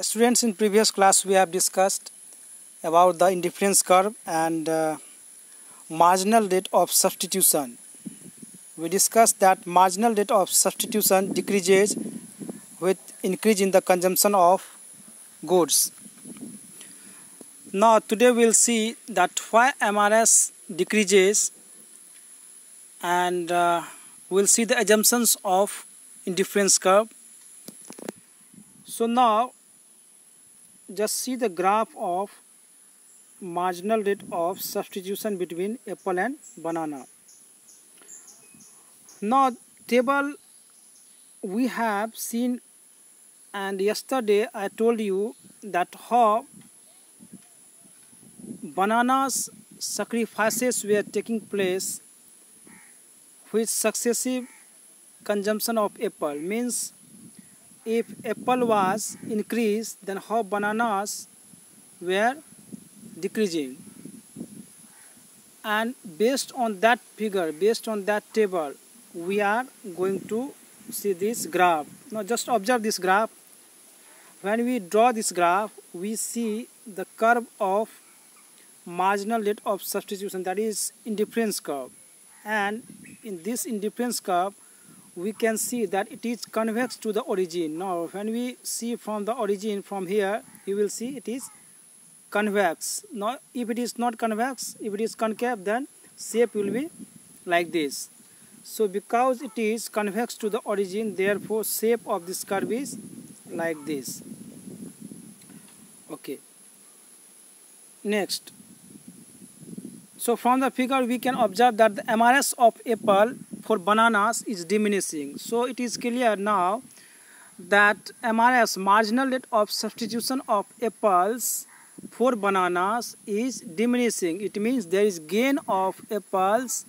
Students, in previous class we have discussed about the indifference curve and marginal rate of substitution. We discussed that marginal rate of substitution decreases with increase in the consumption of goods. Now today we will see that why MRS decreases, and we will see the assumptions of indifference curve. So now just see the graph of marginal rate of substitution between apple and banana. Now table we have seen, and yesterday I told you that how bananas sacrifices were taking place with successive consumption of apple. Means if apple was increased, then how bananas were decreasing. And based on that figure, based on that table, we are going to see this graph. Now just observe this graph. When we draw this graph, we see the curve of marginal rate of substitution, that is indifference curve. And in this indifference curve, we can see that it is convex to the origin. Now when we see from the origin, from here, you will see it is convex. Now if it is not convex, if it is concave, then shape will be like this. So because it is convex to the origin, therefore shape of this curve is like this. Okay. Next. So from the figure we can observe that the MRS of apple for bananas is diminishing. So it is clear now that MRS, marginal rate of substitution of apples for bananas, is diminishing. It means there is gain of apples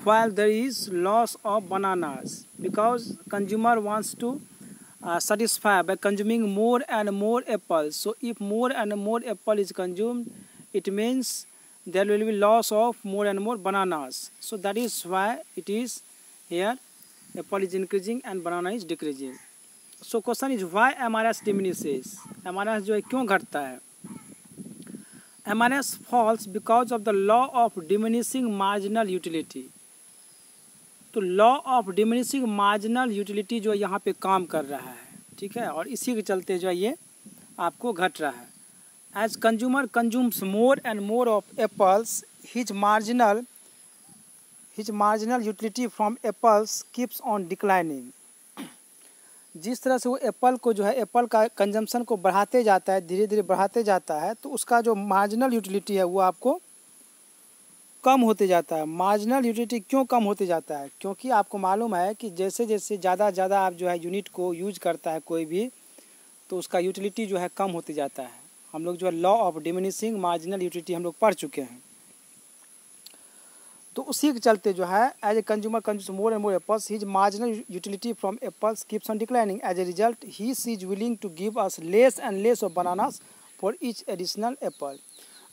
while there is loss of bananas, because consumer wants to satisfy by consuming more and more apples. So if more and more apple is consumed, it means there will be loss of more and more bananas. So that is why it is here apple is increasing and banana is decreasing. So question is why MRS diminishes? MRS जो है क्यों घटता है? MRS falls because of the law of diminishing marginal utility. तो law of diminishing marginal utility जो यहाँ पे काम कर रहा है, ठीक है, और इसी के चलते जो है ये आपको घट रहा है. As consumer consumes more and more of apples, his marginal utility from apples keeps on declining. जिस तरह से वो एप्पल को जो है एप्पल का कंजम्पशन को बढ़ाते जाता है, धीरे धीरे बढ़ाते जाता है, तो उसका जो मार्जिनल यूटिलिटी है वो आपको कम होते जाता है. मार्जिनल यूटिलिटी क्यों कम होते जाता है? क्योंकि आपको मालूम है कि जैसे जैसे ज़्यादा आप जो है यूनिट को यूज करता है कोई भी, तो उसका यूटिलिटी जो है कम होते जाता है. हम लोग जो है law of diminishing marginal utility हम लोग पढ़ चुके हैं. तो उसी के चलते जो है as a consumer consumes more and more apples, his marginal utility from apples keeps on declining. As a result he is willing to give us less and less of bananas for each additional apple.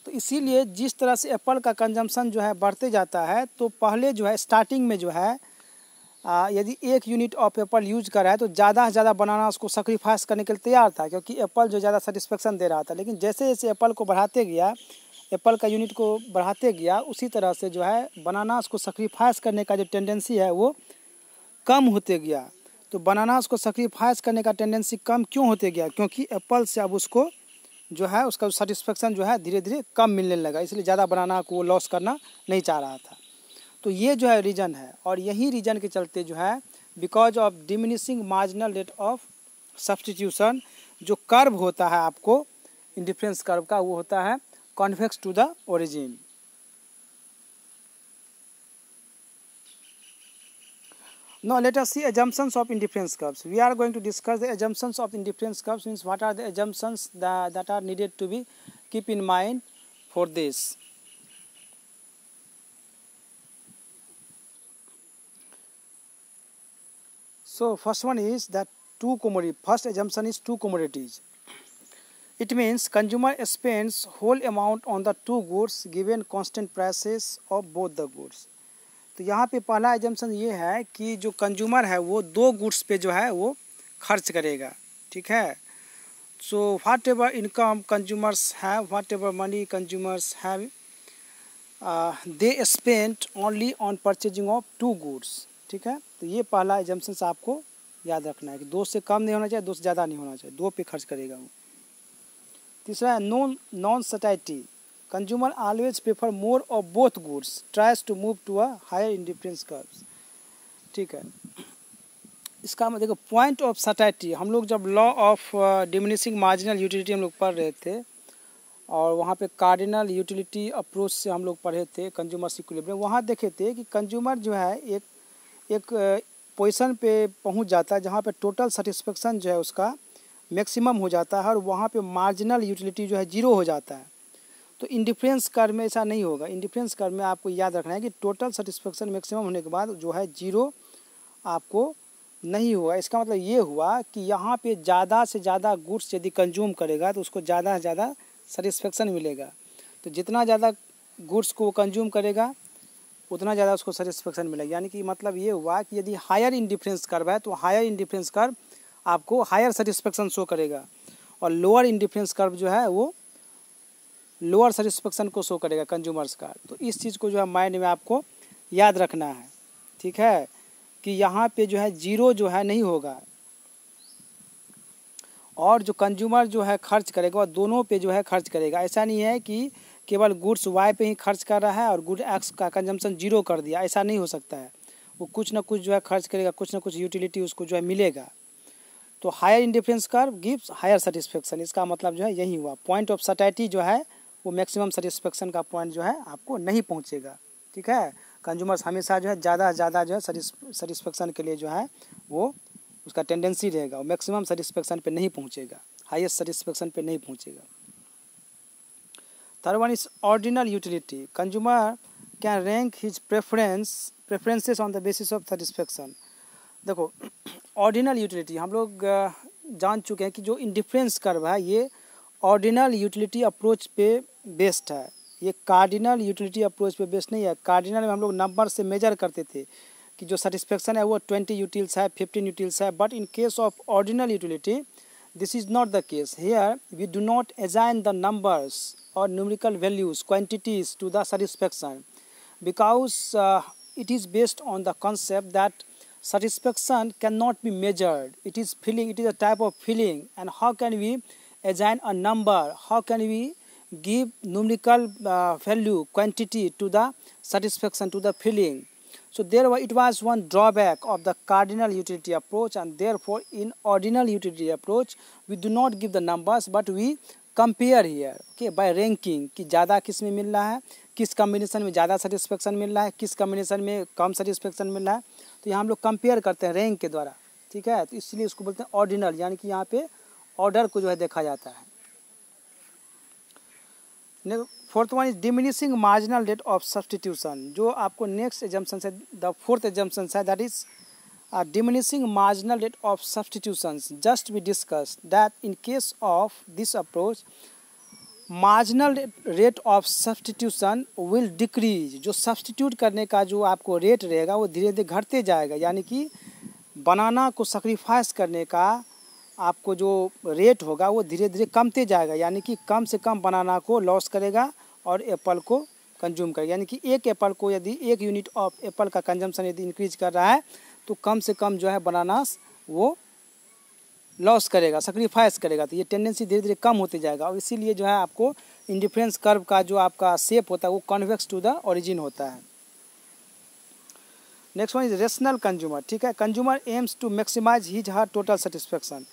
तो इसीलिए जिस तरह से Apple का consumption जो है बढ़ते जाता है, तो पहले जो है स्टार्टिंग में जो है यदि 1 यूनिट ऑफ एप्पल यूज कर रहा है तो ज़्यादा से ज़्यादा बनाना उसको सेक्रीफाइस करने के लिए तैयार था, क्योंकि एप्पल जो ज़्यादा सेटिस्फेक्शन दे रहा था. लेकिन जैसे जैसे एप्पल को बढ़ाते गया, एप्पल का यूनिट को बढ़ाते गया, उसी तरह से जो है बनानास को सेक्रीफाइस करने का जो टेंडेंसी है वो कम होते गया. तो बनानास को सेक्रीफाइस करने का टेंडेंसी कम क्यों होते गया? क्योंकि एप्पल से अब उसको जो है उसका सेटिस्फेक्शन जो है धीरे धीरे कम मिलने लगा, इसलिए ज़्यादा बनाना को वो लॉस करना नहीं चाह रहा था. तो ये जो है रीज़न है, और यही रीज़न के चलते जो है because of diminishing marginal rate of substitution, जो कर्व होता है आपको इंडिफरेंस कर्व का, वो होता है convex to the origin. Now let us see assumptions of indifference curves. We are going to discuss the assumptions of indifference curves. Means what are the assumptions that are needed to be keep in mind for this. So first one is that first assumption is two commodities. It means consumer spends whole amount on the two goods given constant prices of both the goods. तो यहाँ पे पहला assumption ये है कि जो consumer है वो 2 गुड्स पे जो है वो खर्च करेगा, ठीक है. So whatever income consumers have, whatever money consumers have, they spent only on purchasing of 2 goods. ठीक है, तो ये पहला एजम्पशन आपको याद रखना है कि 2 से कम नहीं होना चाहिए, 2 से ज़्यादा नहीं होना चाहिए, 2 पे खर्च करेगा वो। तीसरा है non satisfactory, consumer always prefer more of both goods, tries to move to a higher indifference curves. ठीक है, इसका मतलब देखो पॉइंट ऑफ सैटिस्फैक्टरी, हम लोग जब law of diminishing marginal utility हम लोग पढ़ रहे थे और वहाँ पे कार्डिनल यूटिलिटी अप्रोच से हम लोग पढ़े थे कंज्यूमर इक्विलिब्रियम, वहाँ देखे थे कि कंज्यूमर जो है एक पोजीशन पे पहुँच जाता है जहाँ पे टोटल सेटिस्फेक्शन जो है उसका मैक्सिमम हो जाता है और वहाँ पे मार्जिनल यूटिलिटी जो है 0 हो जाता है। तो इंडिफरेंस कर्व में ऐसा नहीं होगा। इंडिफरेंस कर्व में आपको याद रखना है कि टोटल सेटिस्फेक्शन मैक्सिमम होने के बाद जो है 0 आपको नहीं हुआ। इसका मतलब ये हुआ कि यहाँ पे ज़्यादा से ज़्यादा गुड्स यदि कंज्यूम करेगा तो उसको ज़्यादा से ज़्यादा सेटिस्फेक्शन मिलेगा। तो जितना ज़्यादा गुड्स को कंज्यूम करेगा उतना ज़्यादा उसको सेटिस्फेक्शन मिलेगा। यानी कि मतलब ये हुआ कि यदि हायर इंडिफरेंस कर्व है तो हायर इंडिफरेंस कर्व आपको हायर सेटिस्फेक्शन शो करेगा और लोअर इंडिफरेंस कर्व जो है वो लोअर सेटिस्फेक्शन को शो करेगा कंज्यूमर्स का। तो इस चीज़ को जो है माइंड में आपको याद रखना है। ठीक है, कि यहाँ पे जो है 0 जो है नहीं होगा और जो कंज्यूमर जो है खर्च करेगा वो दोनों पे जो है खर्च करेगा। ऐसा नहीं है कि केवल गुड्स वाई पे ही खर्च कर रहा है और गुड एक्स का कंजम्पशन 0 कर दिया, ऐसा नहीं हो सकता है। वो कुछ ना कुछ जो है खर्च करेगा, कुछ ना कुछ यूटिलिटी उसको जो है मिलेगा। तो higher indifference curve gives higher satisfaction, इसका मतलब जो है यही हुआ। पॉइंट ऑफ सैटिस्फैक्टरी जो है वो मैक्सिमम सेटिस्फेक्शन का पॉइंट जो है आपको नहीं पहुँचेगा। ठीक है, कंज्यूमर्स हमेशा जो है ज़्यादा से ज़्यादा जो है सेटिस्फेक्शन के लिए जो है वो उसका टेंडेंसी रहेगा, वो मैक्सिमम सेटिस्फेक्शन पे नहीं पहुंचेगा, हाईएस्ट सेटिस्फेक्शन पे नहीं पहुंचेगा। Third one is ordinal utility, consumer can rank his preferences on the basis of satisfaction. देखो ऑर्डिनल यूटिलिटी हम लोग जान चुके हैं कि जो इंडिफरेंस कर्व है ये ऑर्डिनल यूटिलिटी अप्रोच पे बेस्ड है, ये कार्डिनल यूटिलिटी अप्रोच पे बेस्ड नहीं है। कार्डिनल में हम लोग नंबर से मेजर करते थे कि जो सेटिस्फेक्शन है वो 20 यूटिल्स है, 15 यूटिल्स है, but in case of ordinal utility this is not the case. Here we do not assign the numbers और numerical values quantities to the satisfaction because it is based on the concept that satisfaction cannot be measured. It is feeling, it is a type of feeling, and how can we assign a number, how can we give numerical value quantity to the satisfaction, to the feeling. So there it was one drawback of the cardinal utility approach, and therefore in ordinal utility approach we do not give the numbers but we compare here, okay, by ranking कि ज़्यादा किस में मिल रहा है, किस combination में ज़्यादा satisfaction मिल रहा है, किस कम्बिनेशन में कम सेटिस्फेक्शन मिल रहा है। तो यहाँ हम लोग कंपेयर करते हैं रैंक के द्वारा। ठीक है, तो इसलिए उसको बोलते हैं ऑर्डिनल, यानी कि यहाँ पे ऑर्डर को जो है देखा जाता है। Fourth one is diminishing marginal rate of substitution, जो आपको नेक्स्ट एजम्पशन है, द फोर्थ एजम्पशन है, that is diminishing marginal rate of substitutions. Just we discussed that in case of this approach marginal rate of substitution will decrease. जो substitute करने का जो आपको rate रहेगा वो धीरे धीरे घटते जाएगा, यानी कि बनाना को सैक्रिफाइस करने का आपको जो रेट होगा वो धीरे धीरे कमते जाएगा, यानी कि कम से कम बनाना को लॉस करेगा और एप्पल को कंज्यूम करेगा। यानी कि एक एप्पल को यदि 1 यूनिट ऑफ एप्पल का कंजम्पशन यदि इंक्रीज कर रहा है तो कम से कम जो है बनानास वो लॉस करेगा, सैक्रिफाइस करेगा। तो ये टेंडेंसी धीरे धीरे कम होते जाएगा और इसीलिए जो है आपको इंडिफरेंस कर्व का जो आपका शेप होता है वो कॉन्वेक्स टू द ओरिजिन होता है। Next one is rational consumer. ठीक है, consumer aims to maximise his her total satisfaction.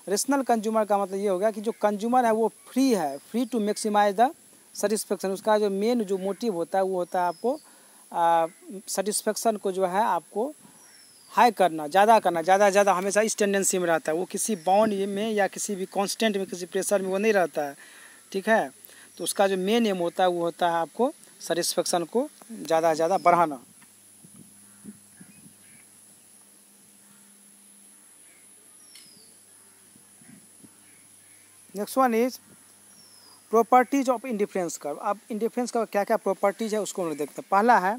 Rational consumer का मतलब ये हो गया कि जो कंज्यूमर है वो फ्री है, free to maximise the satisfaction. उसका जो मेन जो मोटिव होता है वो होता है आपको सेटिस्फेक्शन को जो है आपको हाई करना, ज़्यादा करना, ज़्यादा ज़्यादा हमेशा इस टेंडेंसी में रहता है। वो किसी बाउंड में या किसी भी कांस्टेंट में, किसी प्रेशर में वो नहीं रहता है। ठीक है, तो उसका जो मेन एम होता है वो होता है आपको सेटिस्फेक्शन को ज़्यादा से ज़्यादा बढ़ाना। Next one is properties of indifference curve. अब इंडिफरेंस कर्व क्या क्या प्रॉपर्टीज है उसको हम लोग देखते हैं। पहला है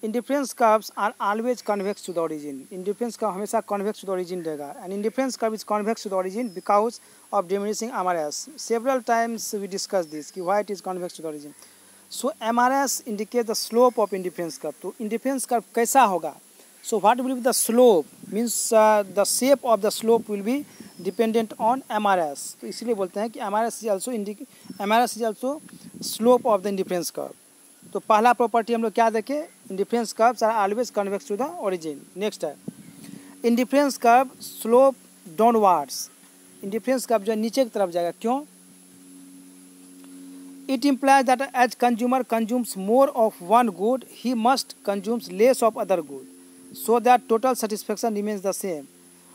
indifference curves are always convex to the origin. Indifference curve हमेशा कन्वेक्स टू द ओरिजिन रहेगा। And indifference curve is convex to the origin because of diminishing MRS। Several times we discuss this कि why it is convex to the origin. So MRS indicate the slope of indifference curve. तो indifference curve कैसा होगा? So what will be the slope means the shape of the slope will be dependent on MRS। तो इसीलिए बोलते हैं कि MRS is also slope of the indifference curve. तो पहला प्रॉपर्टी हम लोग क्या देखें? Indifference curves are always convex to the origin. Next है indifference curve slope downwards. Indifference curve जो है नीचे की तरफ जाएगा। क्यों? It implies that as consumer consumes more of one good he must consumes less of other good so that total satisfaction remains the same.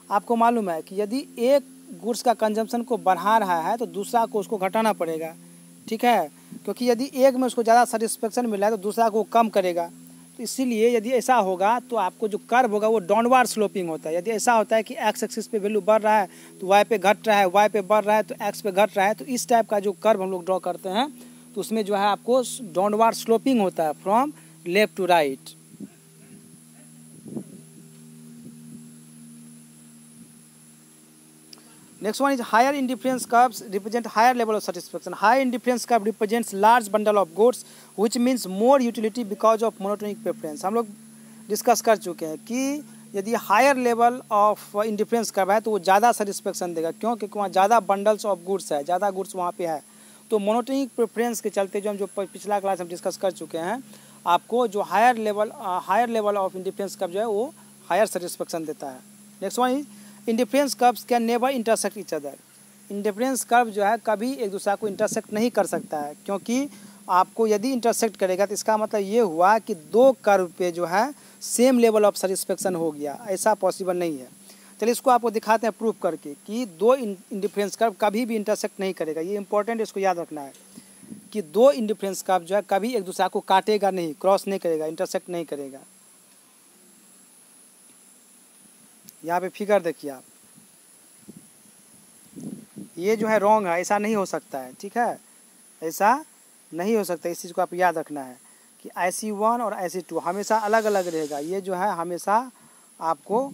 आपको मालूम है कि यदि एक गुड्स का कंजम्पशन को बढ़ा रहा है तो दूसरा को उसको घटाना पड़ेगा, ठीक है, क्योंकि यदि एक में उसको ज़्यादा सेटिस्फेक्शन मिला है तो दूसरा को कम करेगा। तो इसीलिए यदि ऐसा होगा तो आपको जो कर्व होगा वो डाउनवर्ड स्लोपिंग होता है। यदि ऐसा होता है कि एक्स एक्सिस पे वैल्यू बढ़ रहा है तो वाई पे घट रहा है, वाई पे बढ़ रहा है तो एक्स पे घट रहा है, तो इस टाइप का जो कर्व हम लोग ड्रॉ करते हैं तो उसमें जो है आपको डाउनवर्ड स्लोपिंग होता है from left to right. Next one is higher indifference curves represent higher level of satisfaction. High indifference curve represents large bundle of goods which means more utility because of monotonic preference. हम लोग discuss कर चुके हैं कि यदि higher level of indifference curve है तो वो ज़्यादा सेटिस्फेक्शन देगा। क्यों? क्योंकि वहाँ ज़्यादा बंडल्स ऑफ गुड्स है, ज़्यादा गुड्स वहाँ पे है। तो मोनोटोनिक प्रेफरेंस के चलते जो हम जो पिछला क्लास हम डिस्कस कर चुके हैं, आपको जो higher level of indifference curve जो है वो हायर सेटिस्फेक्शन देता है। Next one is indifference curves can never intersect each other. Indifference curve जो है कभी एक दूसरे को इंटरसेक्ट नहीं कर सकता है, क्योंकि आपको यदि इंटरसेक्ट करेगा तो इसका मतलब ये हुआ कि दो कर्व पे जो है सेम लेवल ऑफ सेटिस्फेक्शन हो गया। ऐसा पॉसिबल नहीं है। चलिए इसको आपको दिखाते हैं प्रूफ करके कि दो इंडिफरेंस कर्व कभी भी इंटरसेक्ट नहीं करेगा। ये इंपॉर्टेंट, इसको याद रखना है कि दो इंडिफरेंस कर्व जो है कभी एक दूसरे को काटेगा नहीं, क्रॉस नहीं करेगा, इंटरसेक्ट नहीं करेगा। यहाँ पे फिगर देखिए आप, ये जो है रॉन्ग है, ऐसा नहीं हो सकता है, ठीक है, ऐसा नहीं हो सकता। इस चीज़ को आप याद रखना है कि IC1 और IC2 हमेशा अलग अलग रहेगा। ये जो है हमेशा आपको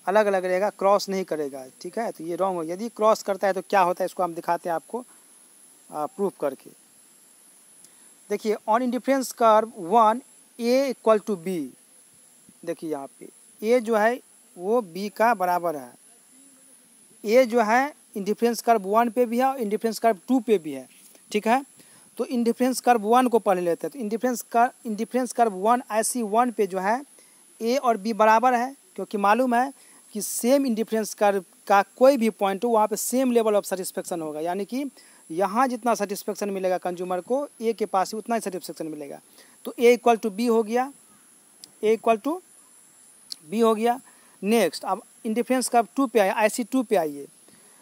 अलग अलग रहेगा, क्रॉस नहीं करेगा, ठीक है। तो ये रॉन्ग हो, यदि क्रॉस करता है तो क्या होता है इसको हम दिखाते हैं आपको प्रूफ करके। देखिए on indifference curve 1 A = B, देखिए यहाँ पे A जो है वो B का बराबर है। A जो है इंडिफरेंस कर्व 1 पे भी है और इंडिफरेंस कर्व 2 पे भी है, ठीक है। तो इंडिफरेंस कर्व 1 को पढ़ लेते हैं। तो इंडिफरेंस कर्व 1 IC1 पे जो है A और B बराबर है, क्योंकि मालूम है कि सेम इंडिफरेंस कर्व का कोई भी पॉइंट हो वहाँ पे सेम लेवल ऑफ सेटिस्फेक्शन होगा। यानी कि यहाँ जितना सेटिस्फेक्शन मिलेगा कंज्यूमर को, A के पास ही उतना ही सेटिस्फेक्शन मिलेगा। तो A = B हो गया, A = B हो गया। नेक्स्ट अब इंडिफरेंस कर्व 2 पे आए, IC2 पे आइए।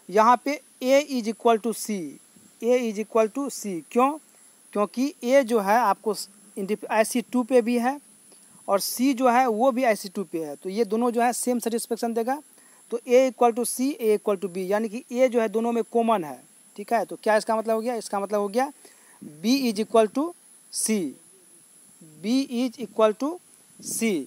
यहाँ पे A = C, A = C। क्यों? क्योंकि A जो है आपको IC2 पे भी है और C जो है वो भी IC2 पे है, तो ये दोनों जो है सेम सेटिस्फेक्शन देगा। तो A = C, A = B, यानी कि A जो है दोनों में कॉमन है, ठीक है। तो क्या इसका मतलब हो गया? इसका मतलब हो गया B = C, B = C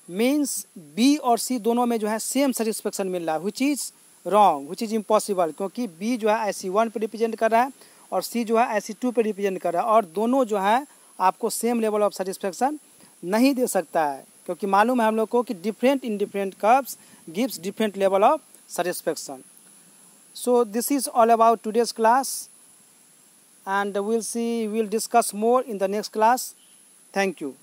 means B और C दोनों में जो है सेम सेटिस्फेक्शन मिल रहा है, which is wrong, which is impossible, क्योंकि B जो है IC1 पे रिप्रेजेंट कर रहा है और C जो है IC2 पे रिप्रेजेंट कर रहा है, और दोनों जो है आपको सेम लेवल ऑफ सेटिस्फेक्शन नहीं दे सकता है, क्योंकि मालूम है हम लोग को कि different indifferent curves gives different level of satisfaction. So this is all about today's class and we'll discuss more in the next class. Thank you.